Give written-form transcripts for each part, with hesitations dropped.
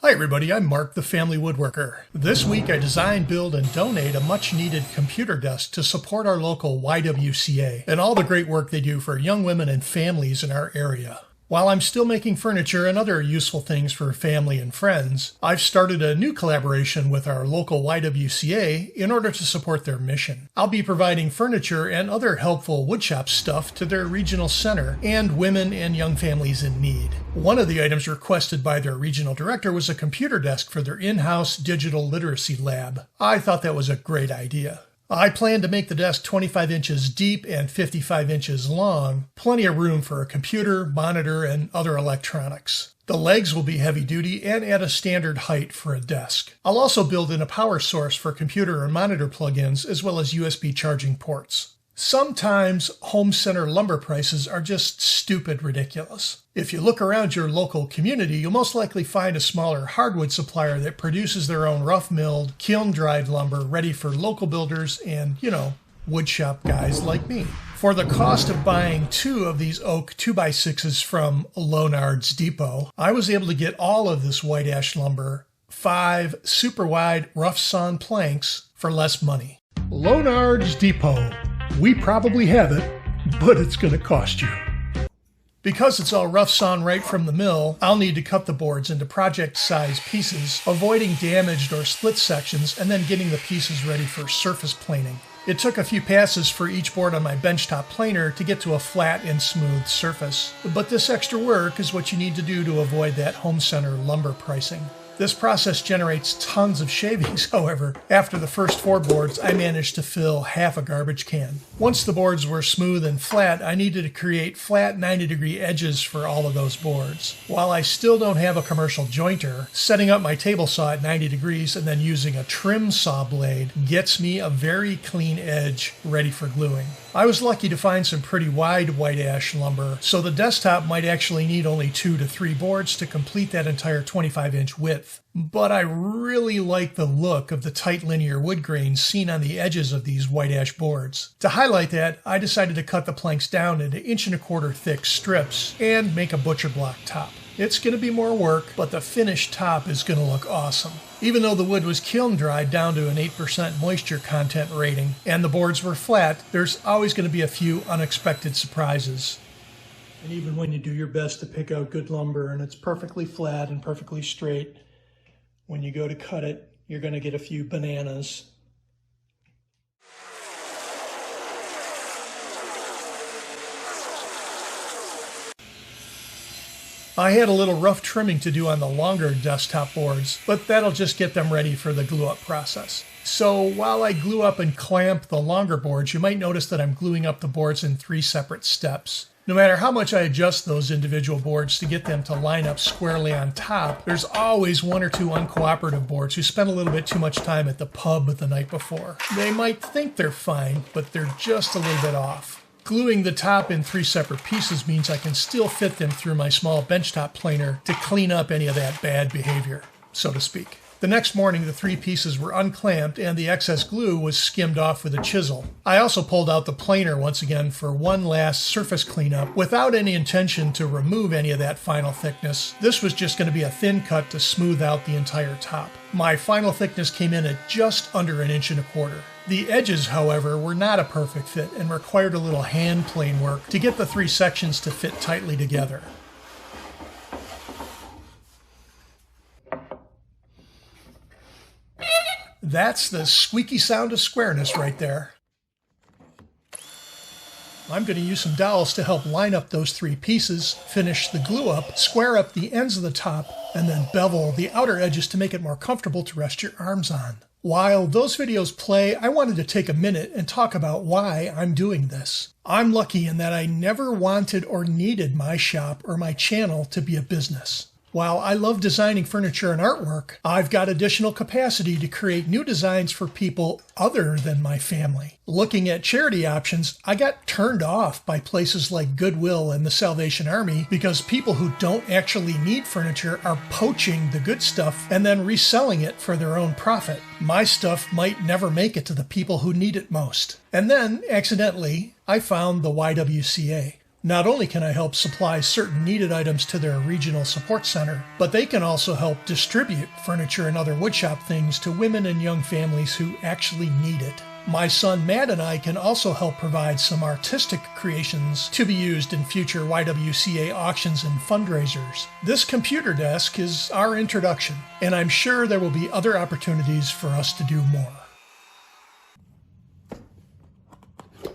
Hi everybody, I'm Mark, the Family Woodworker. This week I design, build, and donate a much-needed computer desk to support our local YWCA and all the great work they do for young women and families in our area. While I'm still making furniture and other useful things for family and friends, I've started a new collaboration with our local YWCA in order to support their mission. I'll be providing furniture and other helpful woodshop stuff to their regional center and women and young families in need. One of the items requested by their regional director was a computer desk for their in-house digital literacy lab. I thought that was a great idea. I plan to make the desk 25 inches deep and 55 inches long, plenty of room for a computer, monitor, and other electronics. The legs will be heavy duty and at a standard height for a desk. I'll also build in a power source for computer and monitor plugins as well as USB charging ports. Sometimes home center lumber prices are just stupid ridiculous. If you look around your local community, you'll most likely find a smaller hardwood supplier that produces their own rough-milled, kiln-dried lumber ready for local builders and, woodshop guys like me. For the cost of buying 2 of these oak 2x6s from Lonard's Depot, I was able to get all of this white ash lumber, 5 super wide rough sawn planks, for less money. Lonard's Depot. We probably have it, but it's going to cost you. Because it's all rough sawn right from the mill, I'll need to cut the boards into project-size pieces, avoiding damaged or split sections, and then getting the pieces ready for surface planing. It took a few passes for each board on my benchtop planer to get to a flat and smooth surface, but this extra work is what you need to do to avoid that home center lumber pricing. This process generates tons of shavings, however. After the first 4 boards, I managed to fill half a garbage can. Once the boards were smooth and flat, I needed to create flat 90-degree edges for all of those boards. While I still don't have a commercial jointer, setting up my table saw at 90 degrees and then using a trim saw blade gets me a very clean edge ready for gluing. I was lucky to find some pretty wide white ash lumber, so the desktop might actually need only 2 to 3 boards to complete that entire 25-inch width. But I really like the look of the tight linear wood grains seen on the edges of these white ash boards. To highlight that, I decided to cut the planks down into 1.25 inch thick strips and make a butcher block top. It's going to be more work, but the finished top is going to look awesome. Even though the wood was kiln dried down to an 8% moisture content rating and the boards were flat, there's always going to be a few unexpected surprises. And even when you do your best to pick out good lumber and it's perfectly flat and perfectly straight, when you go to cut it, you're going to get a few bananas. I had a little rough trimming to do on the longer desktop boards, but that'll just get them ready for the glue-up process. So while I glue up and clamp the longer boards, you might notice that I'm gluing up the boards in 3 separate steps. No matter how much I adjust those individual boards to get them to line up squarely on top, there's always 1 or 2 uncooperative boards who spend a little bit too much time at the pub the night before. They might think they're fine, but they're just a little bit off. Gluing the top in 3 separate pieces means I can still fit them through my small benchtop planer to clean up any of that bad behavior, so to speak. The next morning, the 3 pieces were unclamped and the excess glue was skimmed off with a chisel. I also pulled out the planer once again for one last surface cleanup without any intention to remove any of that final thickness. This was just going to be a thin cut to smooth out the entire top. My final thickness came in at just under 1.25 inches. The edges, however, were not a perfect fit and required a little hand plane work to get the 3 sections to fit tightly together. That's the squeaky sound of squareness right there. I'm going to use some dowels to help line up those 3 pieces, finish the glue up, square up the ends of the top, and then bevel the outer edges to make it more comfortable to rest your arms on. While those videos play, I wanted to take a minute and talk about why I'm doing this. I'm lucky in that I never wanted or needed my shop or my channel to be a business. While I love designing furniture and artwork, I've got additional capacity to create new designs for people other than my family. Looking at charity options, I got turned off by places like Goodwill and the Salvation Army because people who don't actually need furniture are poaching the good stuff and then reselling it for their own profit. My stuff might never make it to the people who need it most. And then, accidentally, I found the YWCA. Not only can I help supply certain needed items to their regional support center, but they can also help distribute furniture and other woodshop things to women and young families who actually need it. My son Matt and I can also help provide some artistic creations to be used in future YWCA auctions and fundraisers. This computer desk is our introduction, and I'm sure there will be other opportunities for us to do more.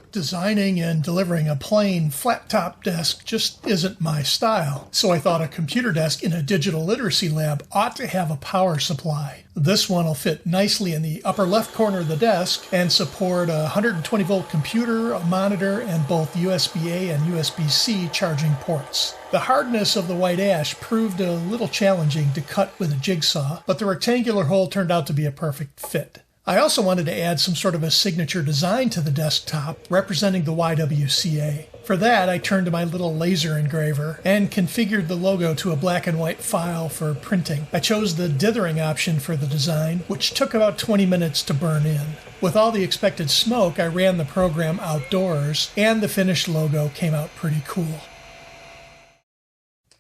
Designing and delivering a plain, flat-top desk just isn't my style, so I thought a computer desk in a digital literacy lab ought to have a power supply. This one will fit nicely in the upper left corner of the desk and support a 120-volt computer, a monitor, and both USB-A and USB-C charging ports. The hardness of the white ash proved a little challenging to cut with a jigsaw, but the rectangular hole turned out to be a perfect fit. I also wanted to add some sort of a signature design to the desktop representing the YWCA. For that, I turned to my little laser engraver and configured the logo to a black and white file for printing. I chose the dithering option for the design, which took about 20 minutes to burn in. With all the expected smoke, I ran the program outdoors, and the finished logo came out pretty cool.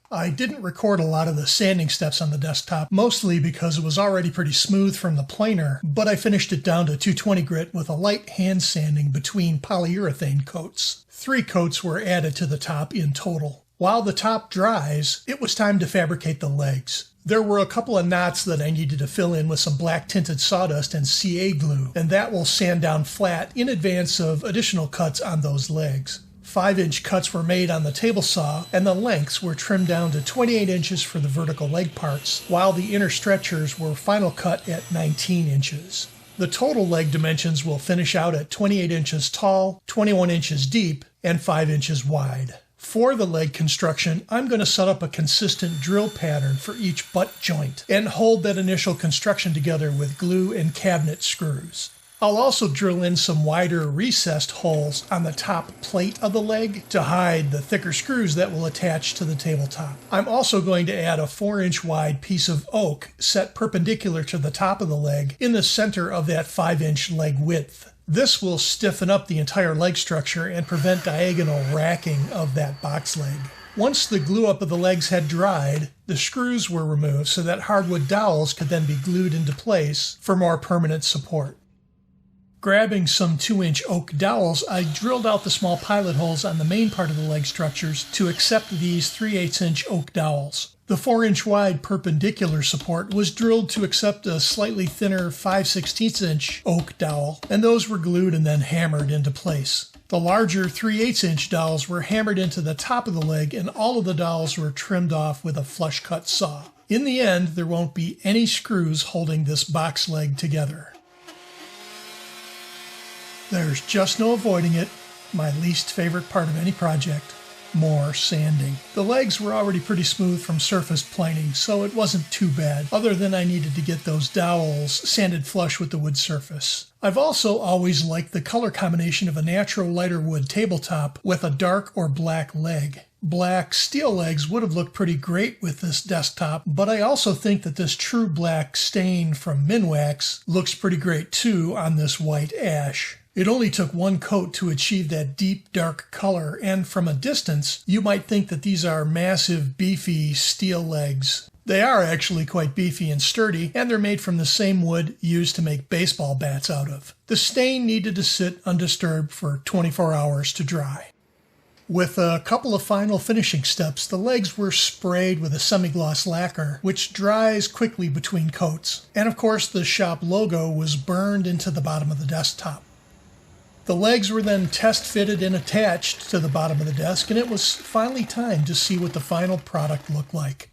I didn't record a lot of the sanding steps on the desktop, mostly because it was already pretty smooth from the planer, but I finished it down to 220 grit with a light hand sanding between polyurethane coats. 3 coats were added to the top in total. While the top dries, it was time to fabricate the legs. There were a couple of knots that I needed to fill in with some black tinted sawdust and CA glue, and that will sand down flat in advance of additional cuts on those legs. 5-inch cuts were made on the table saw, and the lengths were trimmed down to 28 inches for the vertical leg parts, while the inner stretchers were final cut at 19 inches. The total leg dimensions will finish out at 28 inches tall, 21 inches deep, and 5 inches wide. For the leg construction, I'm going to set up a consistent drill pattern for each butt joint and hold that initial construction together with glue and cabinet screws. I'll also drill in some wider recessed holes on the top plate of the leg to hide the thicker screws that will attach to the tabletop. I'm also going to add a 4-inch wide piece of oak set perpendicular to the top of the leg in the center of that 5-inch leg width. This will stiffen up the entire leg structure and prevent diagonal racking of that box leg. Once the glue up of the legs had dried, the screws were removed so that hardwood dowels could then be glued into place for more permanent support. Grabbing some 2-inch oak dowels, I drilled out the small pilot holes on the main part of the leg structures to accept these 3/8-inch oak dowels. The 4-inch wide perpendicular support was drilled to accept a slightly thinner 5/16-inch oak dowel, and those were glued and then hammered into place. The larger 3/8-inch dowels were hammered into the top of the leg, and all of the dowels were trimmed off with a flush cut saw. In the end, there won't be any screws holding this box leg together. There's just no avoiding it, my least favorite part of any project, more sanding. The legs were already pretty smooth from surface planing, so it wasn't too bad, other than I needed to get those dowels sanded flush with the wood surface. I've also always liked the color combination of a natural lighter wood tabletop with a dark or black leg. Black steel legs would have looked pretty great with this desktop, but I also think that this true black stain from Minwax looks pretty great too on this white ash. It only took 1 coat to achieve that deep, dark color, and from a distance, you might think that these are massive, beefy steel legs. They are actually quite beefy and sturdy, and they're made from the same wood used to make baseball bats out of. The stain needed to sit undisturbed for 24 hours to dry. With a couple of final finishing steps, the legs were sprayed with a semi-gloss lacquer, which dries quickly between coats. And of course, the shop logo was burned into the bottom of the desktop. The legs were then test-fitted and attached to the bottom of the desk, and it was finally time to see what the final product looked like.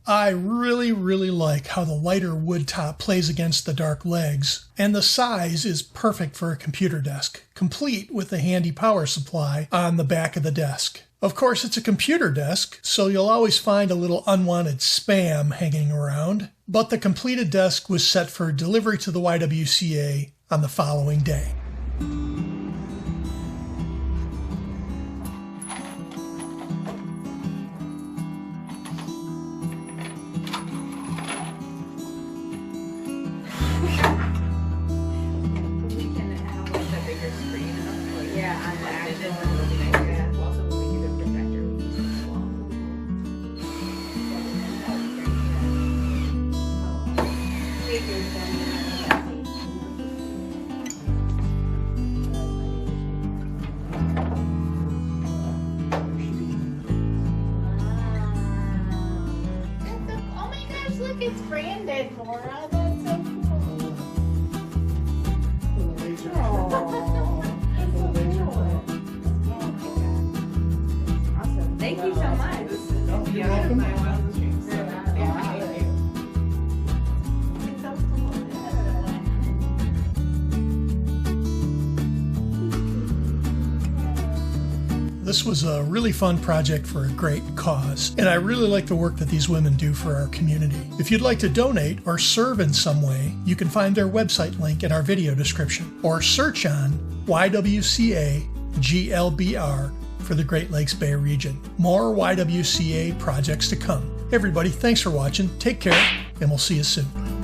I really like how the lighter wood top plays against the dark legs, and the size is perfect for a computer desk, complete with a handy power supply on the back of the desk. Of course, it's a computer desk, so you'll always find a little unwanted spam hanging around, but the completed desk was set for delivery to the YWCA on the following day. Yeah, on the actual. Oh my gosh, look, it's branded, Laura. That's so cool. Awesome. Thank you so much. You're welcome. This was a really fun project for a great cause, and I really like the work that these women do for our community. If you'd like to donate or serve in some way, you can find their website link in our video description, or search on YWCA GLBR for the Great Lakes Bay region. More YWCA projects to come. Everybody, thanks for watching, take care, and we'll see you soon.